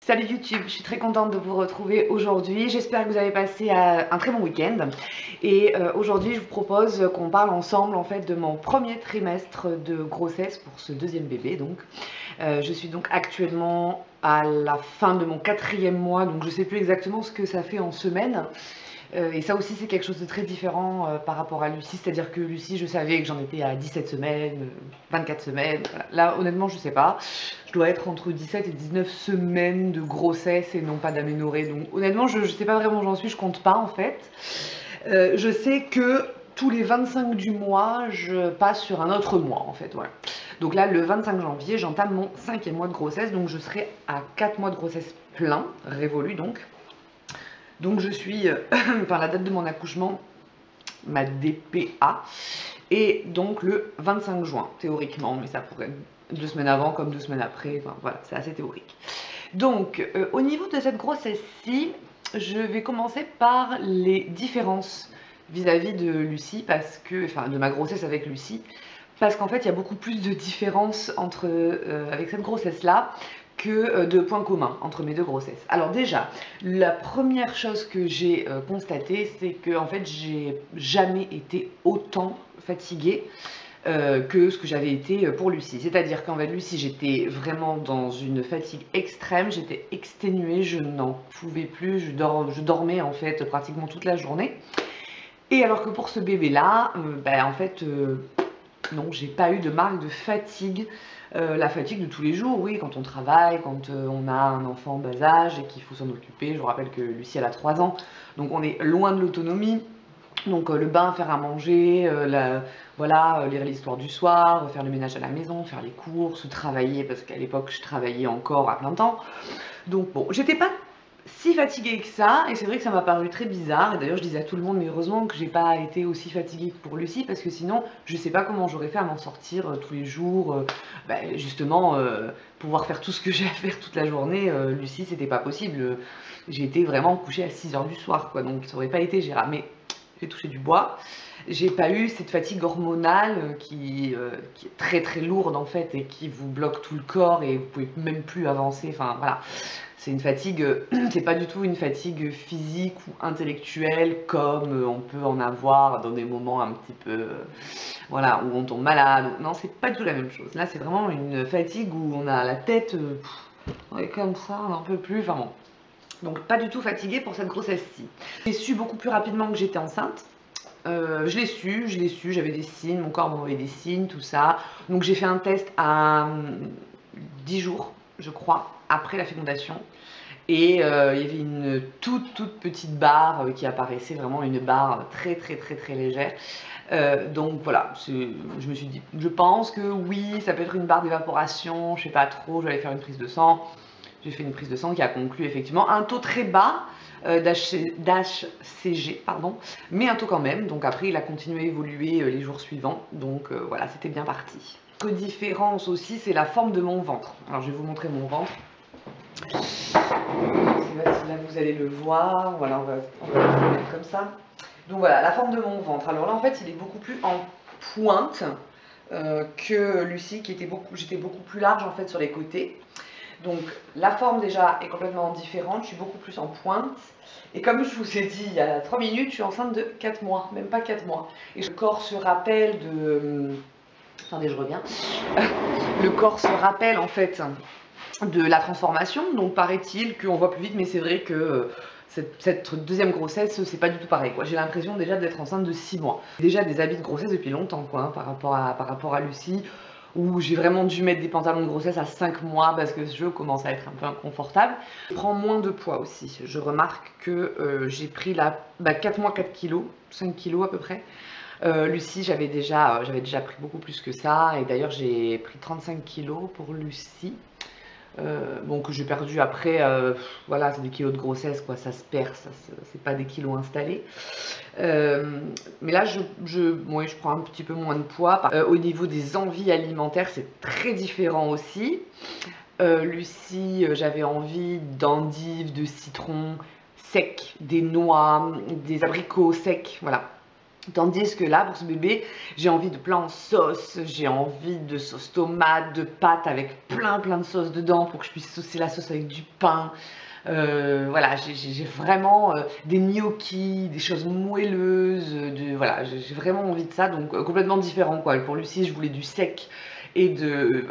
Salut YouTube, je suis très contente de vous retrouver aujourd'hui. J'espère que vous avez passé un très bon week-end. Et aujourd'hui, je vous propose qu'on parle ensemble en fait de mon premier trimestre de grossesse pour ce deuxième bébé. Donc, je suis donc actuellement à la fin de mon 4e mois, donc je ne sais plus exactement ce que ça fait en semaines. Et ça aussi, c'est quelque chose de très différent par rapport à Lucie. C'est-à-dire que Lucie, je savais que j'en étais à 17 semaines, 24 semaines. Voilà. Là, honnêtement, je sais pas. Je dois être entre 17 et 19 semaines de grossesse et non pas d'aménorrhée. Donc, honnêtement, je sais pas vraiment où j'en suis. Je compte pas, en fait. Je sais que tous les 25 du mois, je passe sur un autre mois, en fait. Ouais. Donc là, le 25 janvier, j'entame mon 5e mois de grossesse. Donc, je serai à 4 mois de grossesse plein, révolu donc. Donc je suis, enfin la date de mon accouchement, ma DPA, et donc le 25 juin, théoriquement, mais ça pourrait être 2 semaines avant comme 2 semaines après, enfin voilà, c'est assez théorique. Donc au niveau de cette grossesse-ci, je vais commencer par les différences vis-à-vis de Lucie, parce que, enfin de ma grossesse avec Lucie, parce qu'en fait il y a beaucoup plus de différences entre, avec cette grossesse-là, que de points communs entre mes deux grossesses. Alors déjà, la première chose que j'ai constatée, c'est que en fait, j'ai jamais été autant fatiguée que ce que j'avais été pour Lucie. C'est-à-dire qu'en fait, Lucie, j'étais vraiment dans une fatigue extrême, j'étais exténuée, je n'en pouvais plus, je dormais en fait pratiquement toute la journée. Et alors que pour ce bébé-là, en fait, non, j'ai pas eu de marque de fatigue. La fatigue de tous les jours, oui, quand on travaille, quand on a un enfant en bas âge et qu'il faut s'en occuper. Je vous rappelle que Lucie, elle a 3 ans, donc on est loin de l'autonomie. Donc le bain, faire à manger, voilà, lire l'histoire du soir, faire le ménage à la maison, faire les courses, travailler, parce qu'à l'époque, je travaillais encore à plein temps. Donc bon, j'étais pas si fatiguée que ça, et c'est vrai que ça m'a paru très bizarre, et d'ailleurs je disais à tout le monde, mais heureusement que j'ai pas été aussi fatiguée que pour Lucie, parce que sinon je sais pas comment j'aurais fait à m'en sortir tous les jours, justement pouvoir faire tout ce que j'ai à faire toute la journée. Lucie, c'était pas possible, j'ai été vraiment couchée à 6 h du soir, quoi, donc ça aurait pas été gérable, mais j'ai touché du bois. J'ai pas eu cette fatigue hormonale qui est très très lourde en fait et qui vous bloque tout le corps et vous pouvez même plus avancer, enfin voilà. C'est une fatigue, c'est pas du tout une fatigue physique ou intellectuelle comme on peut en avoir dans des moments un petit peu, voilà, où on tombe malade. Non, c'est pas du tout la même chose. Là, c'est vraiment une fatigue où on a la tête, on est comme ça, on n'en peut plus, enfin bon. Donc pas du tout fatiguée pour cette grossesse-ci. J'ai su beaucoup plus rapidement que j'étais enceinte. Je l'ai su, j'avais des signes, mon corps m'envoyait des signes, tout ça. Donc j'ai fait un test à 10 jours, je crois, après la fécondation. Et il y avait une toute petite barre qui apparaissait, vraiment une barre très très très très légère. Donc voilà, je me suis dit, je pense que oui, ça peut être une barre d'évaporation, je sais pas trop, je vais aller faire une prise de sang. J'ai fait une prise de sang qui a conclu effectivement un taux très bas d'HCG, pardon, mais un taux quand même. Donc après, il a continué à évoluer les jours suivants. Donc voilà, c'était bien parti. Autre différence aussi, c'est la forme de mon ventre. Alors je vais vous montrer mon ventre. Je sais pas si là vous allez le voir. Voilà, on va le mettre comme ça. Donc voilà, la forme de mon ventre. Alors là, en fait, il est beaucoup plus en pointe que Lucie, j'étais beaucoup plus large en fait sur les côtés. Donc la forme déjà est complètement différente, je suis beaucoup plus en pointe. Et comme je vous ai dit il y a 3 minutes, je suis enceinte de 4 mois, même pas 4 mois. Et le corps se rappelle de... Attendez, je reviens. Le corps se rappelle en fait de la transformation. Donc paraît-il qu'on voit plus vite, mais c'est vrai que cette deuxième grossesse, c'est pas du tout pareil, quoi. J'ai l'impression déjà d'être enceinte de 6 mois. Déjà des habits de grossesse depuis longtemps, quoi, hein, par rapport à Lucie, où j'ai vraiment dû mettre des pantalons de grossesse à 5 mois parce que je commence à être un peu inconfortable. Je prends moins de poids aussi. Je remarque que j'ai pris 4 mois 4 kilos, 5 kilos à peu près. Lucie, j'avais déjà pris beaucoup plus que ça, et d'ailleurs j'ai pris 35 kilos pour Lucie. Bon, que j'ai perdu après, voilà, c'est des kilos de grossesse, quoi, ça se perd, c'est pas des kilos installés. Mais là, je prends un petit peu moins de poids. Au niveau des envies alimentaires, c'est très différent aussi. Lucie, j'avais envie d'endives, de citron sec, des noix, des abricots secs, voilà. Tandis que là, pour ce bébé, j'ai envie de plein en sauce, j'ai envie de sauce tomate, de pâtes avec plein de sauce dedans pour que je puisse saucer la sauce avec du pain. Voilà, j'ai vraiment des gnocchis, des choses moelleuses, voilà, j'ai vraiment envie de ça, donc complètement différent quoi. Pour Lucie, je voulais du sec et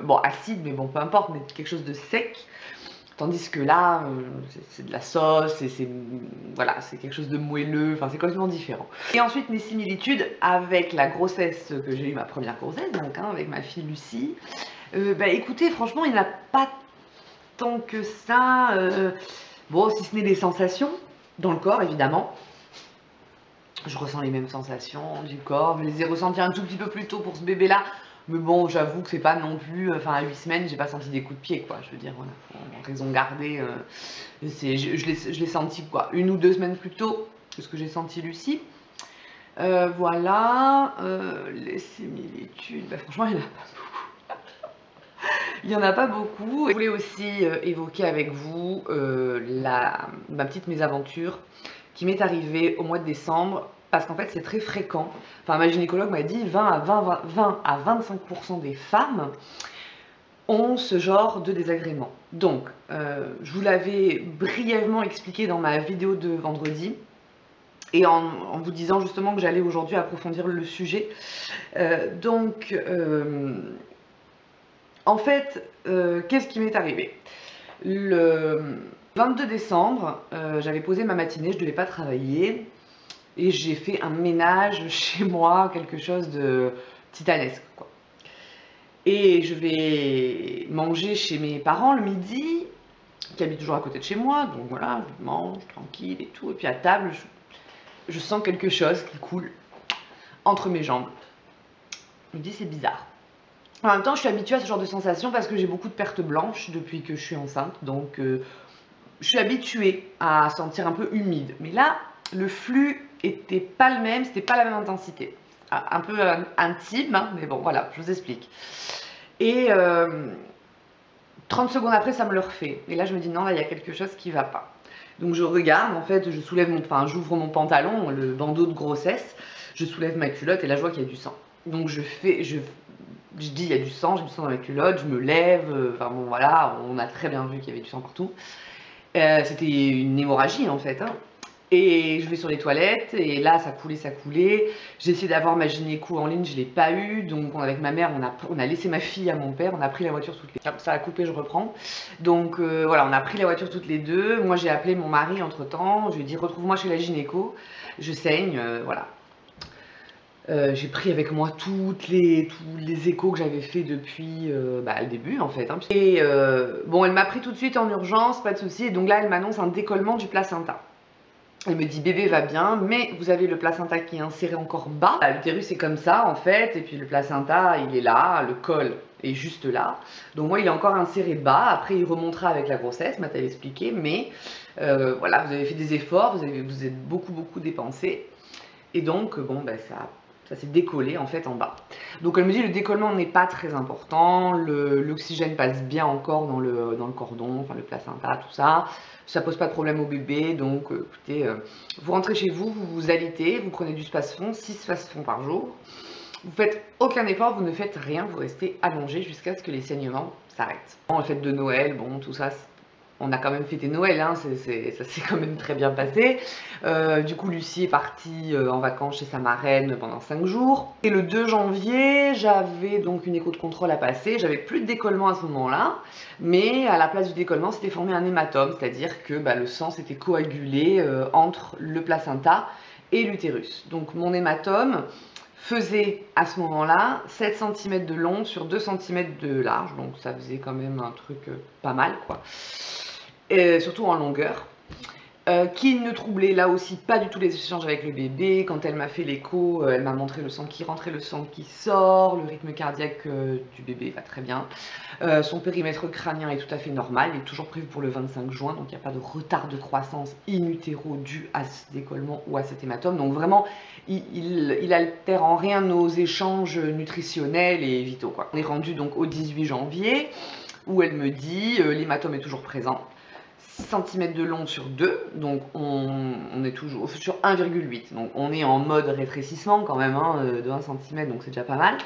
bon, acide, mais bon, peu importe, mais quelque chose de sec. Tandis que là, c'est de la sauce, et voilà, c'est quelque chose de moelleux, enfin c'est complètement différent. Et ensuite mes similitudes avec la grossesse que j'ai eue, ma première grossesse, donc avec ma fille Lucie. Bah écoutez, franchement, il n'y en a pas tant que ça, bon, si ce n'est des sensations, dans le corps évidemment. Je ressens les mêmes sensations du corps, je les ai ressenties un tout petit peu plus tôt pour ce bébé-là. Mais bon, j'avoue que c'est pas non plus, enfin à 8 semaines, j'ai pas senti des coups de pied quoi, je veux dire, voilà, en raison gardée, je l'ai senti quoi, 1 ou 2 semaines plus tôt que ce que j'ai senti Lucie. Voilà, les similitudes, bah, franchement il y en a pas beaucoup. Il n'y en a pas beaucoup. Je voulais aussi évoquer avec vous ma petite mésaventure qui m'est arrivée au mois de décembre. Parce qu'en fait, c'est très fréquent. Enfin, ma gynécologue m'a dit 20 à 25% des femmes ont ce genre de désagrément. Donc, je vous l'avais brièvement expliqué dans ma vidéo de vendredi. Et en vous disant justement que j'allais aujourd'hui approfondir le sujet. En fait, qu'est-ce qui m'est arrivé? Le 22 décembre, j'avais posé ma matinée, je ne devais pas travailler. Et j'ai fait un ménage chez moi, quelque chose de titanesque, quoi. Et je vais manger chez mes parents le midi, qui habitent toujours à côté de chez moi, donc voilà, je mange tranquille et tout. Et puis à table, je sens quelque chose qui coule entre mes jambes. Je me dis, c'est bizarre. En même temps, je suis habituée à ce genre de sensation parce que j'ai beaucoup de pertes blanches depuis que je suis enceinte, donc je suis habituée à sentir un peu humide. Mais là, le flux était pas le même, c'était pas la même intensité. Un peu intime, hein, mais bon, voilà, je vous explique. Et 30 secondes après, ça me le refait. Et là, je me dis, non, là, il y a quelque chose qui va pas. Donc, je regarde, en fait, j'ouvre mon pantalon, le bandeau de grossesse, je soulève ma culotte et là, je vois qu'il y a du sang. Donc, je dis, il y a du sang, j'ai du sang dans la culotte, je me lève, enfin bon, voilà, on a très bien vu qu'il y avait du sang partout. C'était une hémorragie, en fait, hein. Et je vais sur les toilettes, et là, ça coulait. J'ai essayé d'avoir ma gynéco en ligne, je ne l'ai pas eu. Donc, avec ma mère, on a laissé ma fille à mon père, on a pris la voiture toutes les deux. Ça a coupé, je reprends. Donc, voilà, on a pris la voiture toutes les deux. Moi, j'ai appelé mon mari entre-temps. Je lui ai dit, retrouve-moi chez la gynéco. Je saigne, voilà. J'ai pris avec moi tous les échos que j'avais fait depuis le début, en fait, hein. Et bon, elle m'a pris tout de suite en urgence, pas de souci. Et donc là, elle m'annonce un décollement du placenta. Elle me dit bébé va bien, mais vous avez le placenta qui est inséré encore bas. L'utérus est comme ça en fait, et puis le placenta il est là, le col est juste là. Donc moi il est encore inséré bas, après il remontera avec la grossesse, m'a-t-elle expliqué, mais voilà, vous avez fait des efforts, vous êtes beaucoup dépensé, et donc bon ben ça s'est décollé en fait en bas. Donc elle me dit le décollement n'est pas très important, l'oxygène passe bien encore dans le cordon, enfin le placenta, tout ça. Ça pose pas de problème au bébé, donc écoutez, vous rentrez chez vous, vous vous alitez, vous prenez du Spasfon, 6 Spasfon par jour. Vous faites aucun effort, vous ne faites rien, vous restez allongé jusqu'à ce que les saignements s'arrêtent. La fête de Noël, bon tout ça, on a quand même fêté Noël, hein, ça s'est quand même très bien passé. Du coup, Lucie est partie en vacances chez sa marraine pendant 5 jours. Et le 2 janvier, j'avais donc une écho de contrôle à passer. J'avais plus de décollement à ce moment-là, mais à la place du décollement, s'était formé un hématome, c'est-à-dire que le sang s'était coagulé entre le placenta et l'utérus. Donc mon hématome faisait à ce moment-là 7 cm de long sur 2 cm de large, donc ça faisait quand même un truc pas mal quoi. Surtout en longueur, qui ne troublait là aussi pas du tout les échanges avec le bébé. Quand elle m'a fait l'écho, elle m'a montré le sang qui rentre et le sang qui sort, le rythme cardiaque du bébé va très bien, son périmètre crânien est tout à fait normal, il est toujours prévu pour le 25 juin, donc il n'y a pas de retard de croissance in utero dû à ce décollement ou à cet hématome, donc vraiment il altère en rien nos échanges nutritionnels et vitaux quoi. On est rendu donc au 18 janvier où elle me dit l'hématome est toujours présent. cm de long sur 2, donc on est toujours sur 1,8, donc on est en mode rétrécissement quand même, hein, de 1 cm, donc c'est déjà pas mal.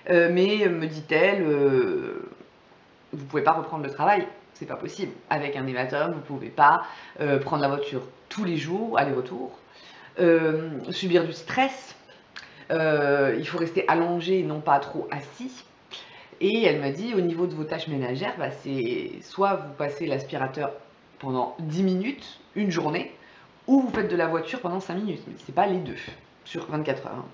Mais me dit-elle, vous pouvez pas reprendre le travail, c'est pas possible. Avec un hématome, vous pouvez pas prendre la voiture tous les jours, aller-retour, subir du stress, il faut rester allongé et non pas trop assis. Et elle m'a dit, au niveau de vos tâches ménagères, bah, c'est soit vous passez l'aspirateur pendant 10 minutes, une journée, ou vous faites de la voiture pendant 5 minutes. Mais c'est pas les deux, sur 24 heures. Hein.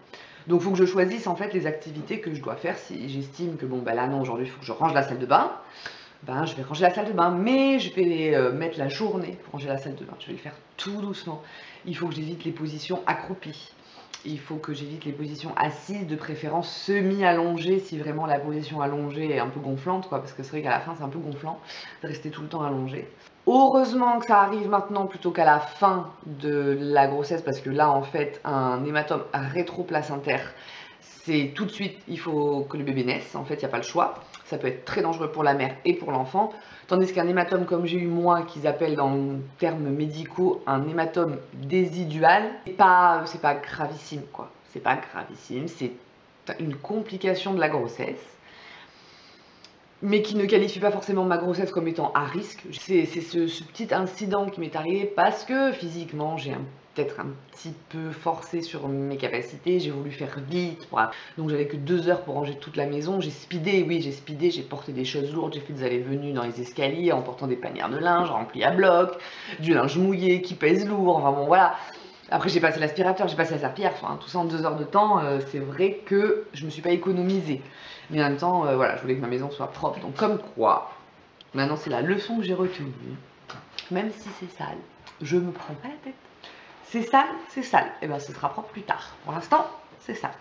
Donc il faut que je choisisse en fait les activités que je dois faire. Si j'estime que bon bah là non, aujourd'hui il faut que je range la salle de bain, ben je vais ranger la salle de bain, mais je vais mettre la journée pour ranger la salle de bain. Je vais le faire tout doucement. Il faut que j'évite les positions accroupies. Il faut que j'évite les positions assises, de préférence semi-allongées, si vraiment la position allongée est un peu gonflante, quoi, parce que c'est vrai qu'à la fin c'est un peu gonflant de rester tout le temps allongé. Heureusement que ça arrive maintenant plutôt qu'à la fin de la grossesse, parce que là en fait un hématome rétroplacentaire, c'est tout de suite, il faut que le bébé naisse, en fait il n'y a pas le choix. Ça peut être très dangereux pour la mère et pour l'enfant, tandis qu'un hématome comme j'ai eu moi, qu'ils appellent dans le termes médicaux un hématome désidual, c'est pas gravissime quoi, c'est pas gravissime, c'est une complication de la grossesse, mais qui ne qualifie pas forcément ma grossesse comme étant à risque. C'est ce petit incident qui m'est arrivé parce que physiquement j'ai peut-être un petit peu forcé sur mes capacités, j'ai voulu faire vite, donc j'avais que 2 heures pour ranger toute la maison, j'ai speedé, oui j'ai speedé, j'ai porté des choses lourdes, j'ai fait des allées-venues dans les escaliers en portant des panières de linge remplis à bloc, du linge mouillé qui pèse lourd, enfin bon voilà. Après j'ai passé l'aspirateur, j'ai passé la serpillière, enfin tout ça en 2 heures de temps, c'est vrai que je me suis pas économisée. Mais en même temps, voilà, je voulais que ma maison soit propre, donc comme quoi, maintenant c'est la leçon que j'ai retenue, même si c'est sale, je me prends pas la tête. C'est sale, et ben ce sera propre plus tard. Pour l'instant, c'est sale.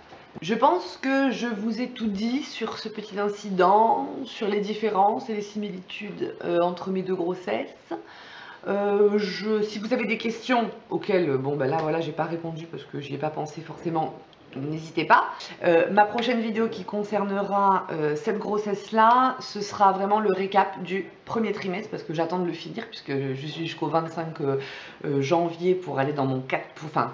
Je pense que je vous ai tout dit sur ce petit incident, sur les différences et les similitudes entre mes deux grossesses. Si vous avez des questions auxquelles, bon ben là voilà, j'ai pas répondu parce que j'y ai pas pensé forcément, n'hésitez pas. Ma prochaine vidéo qui concernera cette grossesse là, ce sera vraiment le récap du premier trimestre parce que j'attends de le finir puisque je suis jusqu'au 25 janvier pour aller dans mon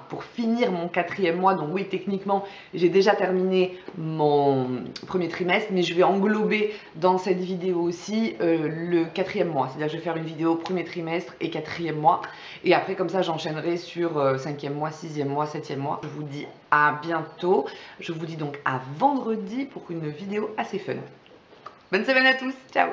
pour finir mon 4e mois. Donc oui, techniquement j'ai déjà terminé mon premier trimestre, mais je vais englober dans cette vidéo aussi le 4e mois, c'est-à-dire que je vais faire une vidéo premier trimestre et 4e mois, et après comme ça j'enchaînerai sur 5e mois, 6e mois, 7e mois. Je vous dis à bientôt, je vous dis donc à vendredi pour une vidéo assez fun. Bonne semaine à tous, ciao.